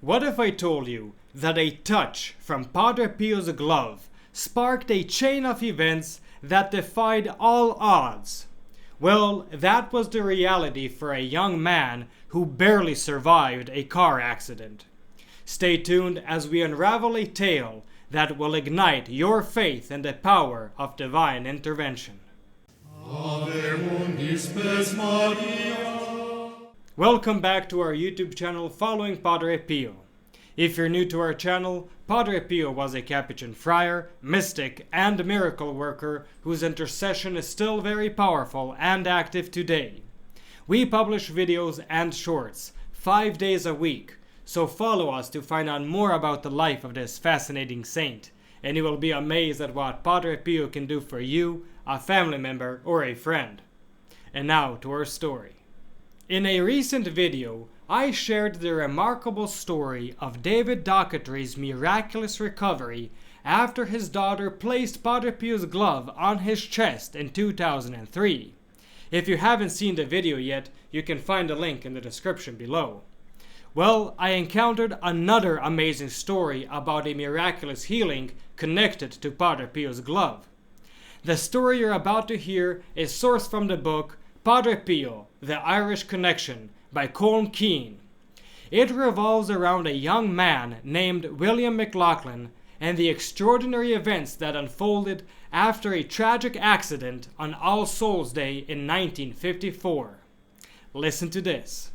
What if I told you that a touch from Padre Pio's glove sparked a chain of events that defied all odds? Well, that was the reality for a young man who barely survived a car accident. Stay tuned as we unravel a tale that will ignite your faith in the power of divine intervention. Welcome back to our YouTube channel following Padre Pio. If you're new to our channel, Padre Pio was a Capuchin friar, mystic, and miracle worker whose intercession is still very powerful and active today. We publish videos and shorts 5 days a week, so follow us to find out more about the life of this fascinating saint, and you will be amazed at what Padre Pio can do for you, a family member, or a friend. And now to our story. In a recent video, I shared the remarkable story of David Docketry's miraculous recovery after his daughter placed Padre Pio's glove on his chest in 2003. If you haven't seen the video yet, you can find the link in the description below. Well, I encountered another amazing story about a miraculous healing connected to Padre Pio's glove. The story you're about to hear is sourced from the book Padre Pio, The Irish Connection by Colm Keane. It revolves around a young man named William McLaughlin and the extraordinary events that unfolded after a tragic accident on All Souls Day in 1954. Listen to this.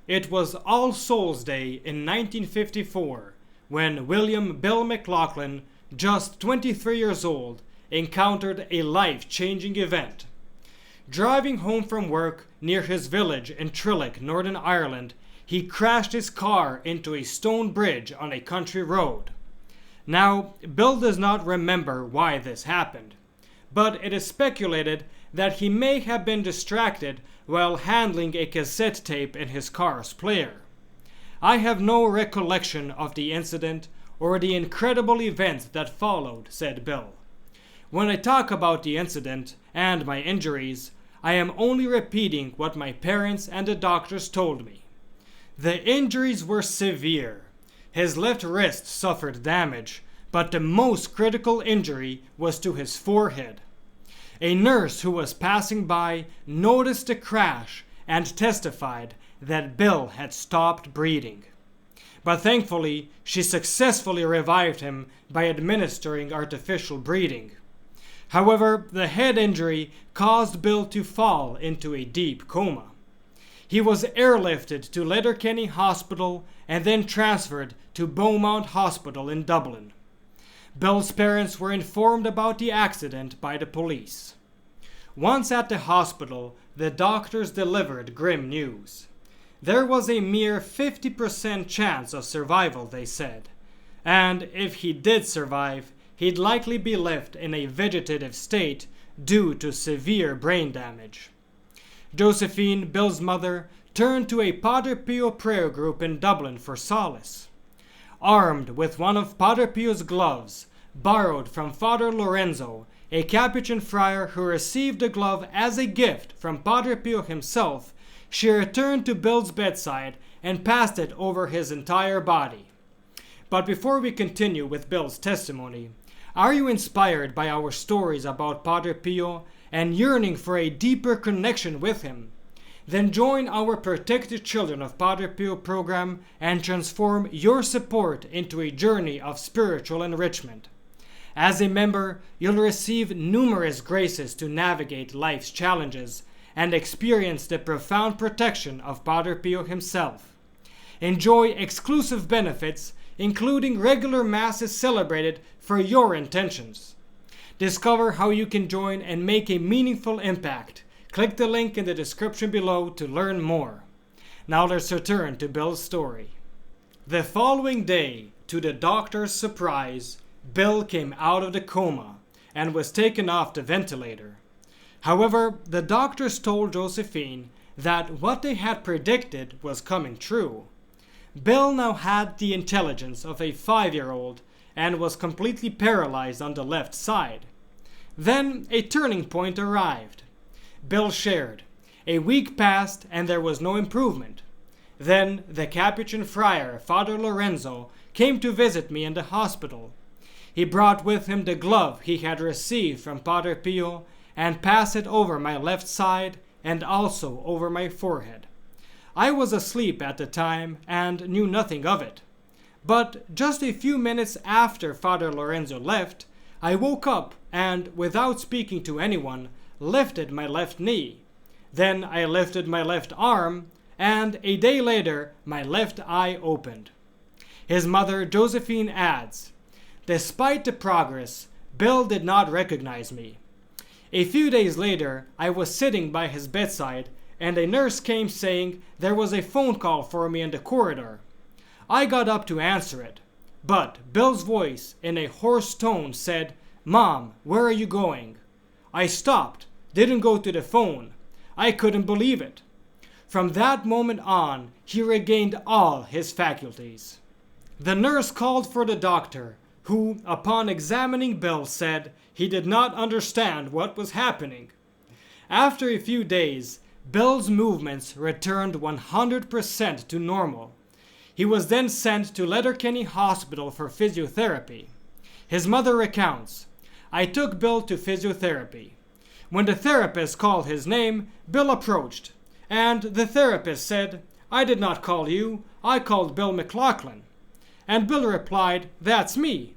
It was All Souls Day in 1954 when William Bill McLaughlin, just 23 years old, encountered a life-changing event. Driving home from work near his village in Trillick, Northern Ireland, he crashed his car into a stone bridge on a country road. Now, Bill does not remember why this happened, but it is speculated that he may have been distracted while handling a cassette tape in his car's player. I have no recollection of the incident or the incredible events that followed, said Bill. When I talk about the incident and my injuries, I am only repeating what my parents and the doctors told me. The injuries were severe. His left wrist suffered damage, but the most critical injury was to his forehead. A nurse who was passing by noticed the crash and testified that Bill had stopped breathing. But thankfully, she successfully revived him by administering artificial breathing. However, the head injury caused Bill to fall into a deep coma. He was airlifted to Letterkenny Hospital and then transferred to Beaumont Hospital in Dublin. Bill's parents were informed about the accident by the police. Once at the hospital, the doctors delivered grim news. There was a mere 50% chance of survival, they said, and if he did survive, he'd likely be left in a vegetative state due to severe brain damage. Josephine, Bill's mother, turned to a Padre Pio prayer group in Dublin for solace. Armed with one of Padre Pio's gloves, borrowed from Father Lorenzo, a Capuchin friar who received the glove as a gift from Padre Pio himself, she returned to Bill's bedside and passed it over his entire body. But before we continue with Bill's testimony, are you inspired by our stories about Padre Pio and yearning for a deeper connection with him? Then join our Protected Children of Padre Pio program and transform your support into a journey of spiritual enrichment. As a member, you'll receive numerous graces to navigate life's challenges and experience the profound protection of Padre Pio himself. Enjoy exclusive benefits, including regular masses celebrated for your intentions. Discover how you can join and make a meaningful impact. Click the link in the description below to learn more. Now let's return to Bill's story. The following day, to the doctor's surprise, Bill came out of the coma and was taken off the ventilator. However, the doctors told Josephine that what they had predicted was coming true. Bill now had the intelligence of a 5-year-old and was completely paralyzed on the left side. Then a turning point arrived. Bill shared, "A week passed and there was no improvement. Then the Capuchin friar, Father Lorenzo, came to visit me in the hospital. He brought with him the glove he had received from Padre Pio and passed it over my left side and also over my forehead. I was asleep at the time and knew nothing of it. But just a few minutes after Father Lorenzo left, I woke up and, without speaking to anyone, lifted my left knee. Then I lifted my left arm, and a day later my left eye opened. His mother Josephine adds, "Despite the progress, Bill did not recognize me. A few days later, I was sitting by his bedside, and a nurse came saying there was a phone call for me in the corridor. I got up to answer it, but Bill's voice in a hoarse tone said, 'Mom, where are you going?' I stopped, didn't go to the phone. I couldn't believe it. From that moment on, he regained all his faculties." The nurse called for the doctor, who, upon examining Bill, said he did not understand what was happening. After a few days, Bill's movements returned 100% to normal. He was then sent to Letterkenny Hospital for physiotherapy. His mother recounts, "I took Bill to physiotherapy. When the therapist called his name, Bill approached, and the therapist said, 'I did not call you, I called Bill McLaughlin.' And Bill replied, 'That's me.'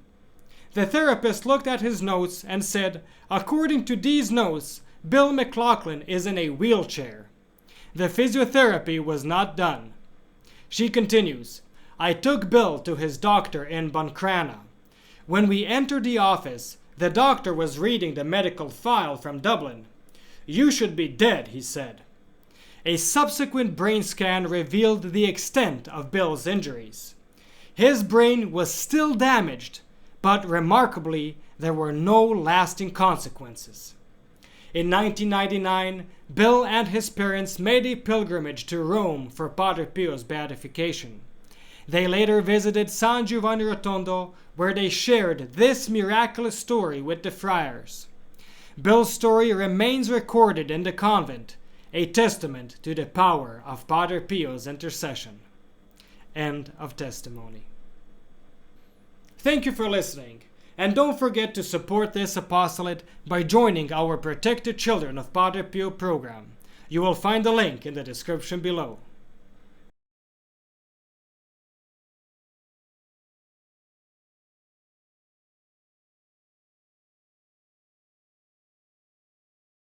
The therapist looked at his notes and said, 'According to these notes, Bill McLaughlin is in a wheelchair.' The physiotherapy was not done." She continues, "I took Bill to his doctor in Buncrana. When we entered the office, the doctor was reading the medical file from Dublin. 'You should be dead,' he said." A subsequent brain scan revealed the extent of Bill's injuries. His brain was still damaged, but remarkably, there were no lasting consequences. In 1999, Bill and his parents made a pilgrimage to Rome for Padre Pio's beatification. They later visited San Giovanni Rotondo, where they shared this miraculous story with the friars. Bill's story remains recorded in the convent, a testament to the power of Padre Pio's intercession. End of testimony. Thank you for listening, and don't forget to support this apostolate by joining our Protected Children of Padre Pio program. You will find the link in the description below.